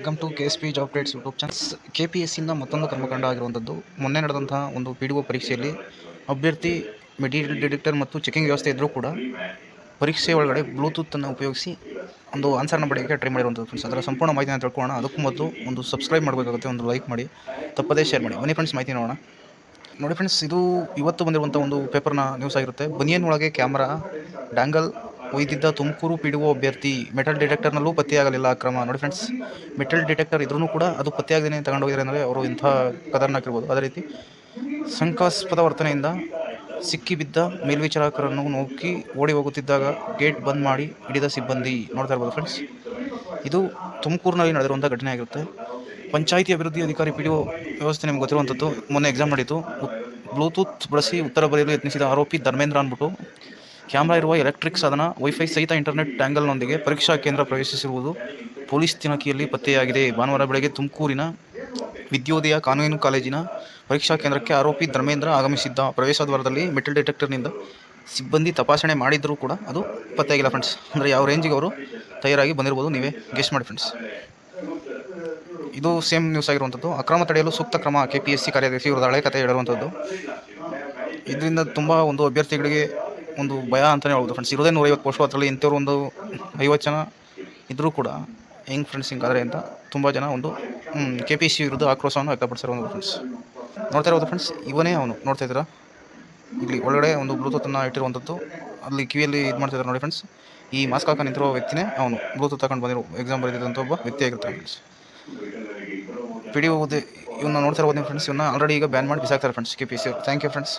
Welcome to KSP job updates YouTube channels. KPSCಯಿಂದ ಮತ್ತೊಂದು ಕರ್ಮಕಾಂಡ ಆಗಿರುವಂಥದ್ದು. ಮೊನ್ನೆ ನಡೆದಂತಹ ಒಂದು PDO ಪರೀಕ್ಷೆಯಲ್ಲಿ ಅಭ್ಯರ್ಥಿ ಮೆಟೀರಿಯಲ್ ಡಿಟೆಕ್ಟರ್ ಮತ್ತು ಚೆಕಿಂಗ್ ವ್ಯವಸ್ಥೆ ಇದ್ದರೂ ಕೂಡ ಪರೀಕ್ಷೆ ಒಳಗಡೆ ಬ್ಲೂಟೂತನ್ನು ಉಪಯೋಗಿಸಿ ಒಂದು ಆನ್ಸರ್ನ ಪಡೆಯೋಕ್ಕೆ ಟ್ರೈ ಮಾಡಿರುವಂಥದ್ದು ಫ್ರೆಂಡ್ಸ್. ಅದರ ಸಂಪೂರ್ಣ ಮಾಹಿತಿನ ತಿಳ್ಕೊಳ್ಳೋಣ. ಅದಕ್ಕೂ ಮೊದಲು ಒಂದು ಸಬ್ಸ್ಕ್ರೈಬ್ ಮಾಡಬೇಕಾಗುತ್ತೆ, ಒಂದು ಲೈಕ್ ಮಾಡಿ, ತಪ್ಪದೇ ಶೇರ್ ಮಾಡಿ. ಬನ್ನಿ ಫ್ರೆಂಡ್ಸ್, ಮಾಹಿತಿ ನೋಡೋಣ. ನೋಡಿ ಫ್ರೆಂಡ್ಸ್, ಇದು ಇವತ್ತು ಬಂದಿರುವಂಥ ಒಂದು ಪೇಪರ್ನ ನ್ಯೂಸ್ ಆಗಿರುತ್ತೆ. ಬನಿಯನ್ ಒಳಗೆ ಕ್ಯಾಮ್ರಾ ಡ್ಯಾಂಗಲ್ ಒಯ್ದಿದ್ದ ತುಮಕೂರು PDO ಅಭ್ಯರ್ಥಿ ಮೆಟಲ್ ಡಿಟೆಕ್ಟರ್ನಲ್ಲೂ ಪತ್ತೆಯಾಗಲಿಲ್ಲ ಅಕ್ರಮ. ನೋಡಿ ಫ್ರೆಂಡ್ಸ್, ಮೆಟಲ್ ಡಿಟೆಕ್ಟರ್ ಇದ್ರೂ ಕೂಡ ಅದು ಪತ್ತೆಯಾಗದೇ ತಗೊಂಡೋಗಿದ್ದಾರೆ ಅಂದರೆ ಅವರು ಇಂಥ ಕದರ್ನಾಕಿರ್ಬೋದು. ಅದೇ ರೀತಿ ಶಂಕಾಸ್ಪದ ವರ್ತನೆಯಿಂದ ಸಿಕ್ಕಿಬಿದ್ದ ಮೇಲ್ವಿಚಾರಕರನ್ನು ನೋಕಿ ಓಡಿ ಹೋಗುತ್ತಿದ್ದಾಗ ಗೇಟ್ ಬಂದ್ ಮಾಡಿ ಹಿಡಿದ ಸಿಬ್ಬಂದಿ. ನೋಡ್ತಾ ಇರ್ಬೋದು ಫ್ರೆಂಡ್ಸ್, ಇದು ತುಮಕೂರಿನಲ್ಲಿ ನಡೆದಿರುವಂಥ ಘಟನೆ ಆಗಿರುತ್ತೆ. ಪಂಚಾಯಿತಿ ಅಭಿವೃದ್ಧಿ ಅಧಿಕಾರಿ PDO ವ್ಯವಸ್ಥೆ ನಿಮ್ಗೆ ಗೊತ್ತಿರುವಂಥದ್ದು. ಮೊನ್ನೆ ಎಕ್ಸಾಮ್ ನಡೀತು. ಬ್ಲೂಟೂತ್ ಬಳಸಿ ಉತ್ತರ ಬರೆಯಲು ಯತ್ನಿಸಿದ ಆರೋಪಿ ಧರ್ಮೇಂದ್ರ ಅಂದ್ಬಿಟ್ಟು ಕ್ಯಾಮ್ರಾ ಇರುವ ಎಲೆಕ್ಟ್ರಿಕ್ ಸಾಧನ, ವೈಫೈ ಸಹಿತ ಇಂಟರ್ನೆಟ್ ಟ್ಯಾಂಗಲ್ನೊಂದಿಗೆ ಪರೀಕ್ಷಾ ಕೇಂದ್ರ ಪ್ರವೇಶಿಸಿರುವುದು ಪೊಲೀಸ್ ತನಿಖೆಯಲ್ಲಿ ಪತ್ತೆಯಾಗಿದೆ. ಭಾನುವಾರ ಬೆಳಗ್ಗೆ ತುಮಕೂರಿನ ವಿದ್ಯೋದಯ ಕಾನೂನು ಕಾಲೇಜಿನ ಪರೀಕ್ಷಾ ಕೇಂದ್ರಕ್ಕೆ ಆರೋಪಿ ಧರ್ಮೇಂದ್ರ ಆಗಮಿಸಿದ್ದ. ಪ್ರವೇಶದ್ವಾರದಲ್ಲಿ ಮೆಟಲ್ ಡಿಟೆಕ್ಟರ್ನಿಂದ ಸಿಬ್ಬಂದಿ ತಪಾಸಣೆ ಮಾಡಿದ್ರೂ ಕೂಡ ಅದು ಪತ್ತೆಯಾಗಿಲ್ಲ ಫ್ರೆಂಡ್ಸ್. ಅಂದರೆ ಯಾವ ರೇಂಜಿಗೆ ಅವರು ತಯಾರಾಗಿ ಬಂದಿರ್ಬೋದು, ನೀವೇ ಗೆಸ್ ಮಾಡಿ ಫ್ರೆಂಡ್ಸ್. ಇದು ಸೇಮ್ ನ್ಯೂಸ್ ಆಗಿರುವಂಥದ್ದು. ಅಕ್ರಮ ತಡೆಯಲು ಸೂಕ್ತ ಕ್ರಮ, KPSC ಕಾರ್ಯದರ್ಶಿ ಇವ್ರದ್ದು ಹಳೆ ಕಥೆ ಹೇಳಿರುವಂಥದ್ದು. ಇದರಿಂದ ತುಂಬ ಒಂದು ಅಭ್ಯರ್ಥಿಗಳಿಗೆ ಒಂದು ಭಯ ಅಂತಲೇ ಹೇಳ್ಬೋದು ಫ್ರೆಂಡ್ಸ್. ಇರೋದೇ 150 ಪೋಸ್ಟು, ಅದರಲ್ಲಿ ಇಂಥವ್ರು ಒಂದು 50 ಜನ ಇದ್ದರೂ ಕೂಡ ಹೆಂಗೆ ಫ್ರೆಂಡ್ಸ್ ಹಿಂಗಾದರೆ ಅಂತ ತುಂಬ ಜನ ಒಂದು KPSC ವಿರುದ್ಧ ಆಕ್ರೋಶವನ್ನು ವ್ಯಕ್ತಪಡಿಸಿರುವಂಥದ್ದು ಫ್ರೆಂಡ್ಸ್. ನೋಡ್ತಾ ಇರೋದು ಫ್ರೆಂಡ್ಸ್, ಇವನೇ ಅವನು. ನೋಡ್ತಾ ಇದ್ದೀರಾ, ಇಲ್ಲಿ ಒಳಗಡೆ ಒಂದು ಬ್ಲೂಟೂತನ್ನು ಇಟ್ಟಿರುವಂಥದ್ದು. ಅಲ್ಲಿ ಕಿವಿಯಲ್ಲಿ ಇದು ಮಾಡ್ತಿದ್ದಾರೆ ನೋಡಿ ಫ್ರೆಂಡ್ಸ್. ಈ ಮಾಸ್ಕ್ ಹಾಕೊಂಡು ನಿಂತಿರೋ ವ್ಯಕ್ತಿನೇ ಅವನು. ಬ್ಲೂಟೂತ್ ತಗೊಂಡು ಬಂದಿರೋ ಎಕ್ಸಾಮ್ ಬರೆದಿದ್ದಂಥ ಒಬ್ಬ ವ್ಯಕ್ತಿ ಆಗಿರ್ತಾರೆ ಫ್ರೆಂಡ್ಸ್. PDO ಇವನ್ನ ನೋಡ್ತಾ ಇರ್ಬೋದು ನೀವು ಫ್ರೆಂಡ್ಸ್. ಇವನ್ನ ಆಲ್ರೆಡಿ ಈಗ ಬ್ಯಾನ್ ಮಾಡಿ ಬಿಸಾಕ್ತಾರೆ friends KPSC. Thank you friends.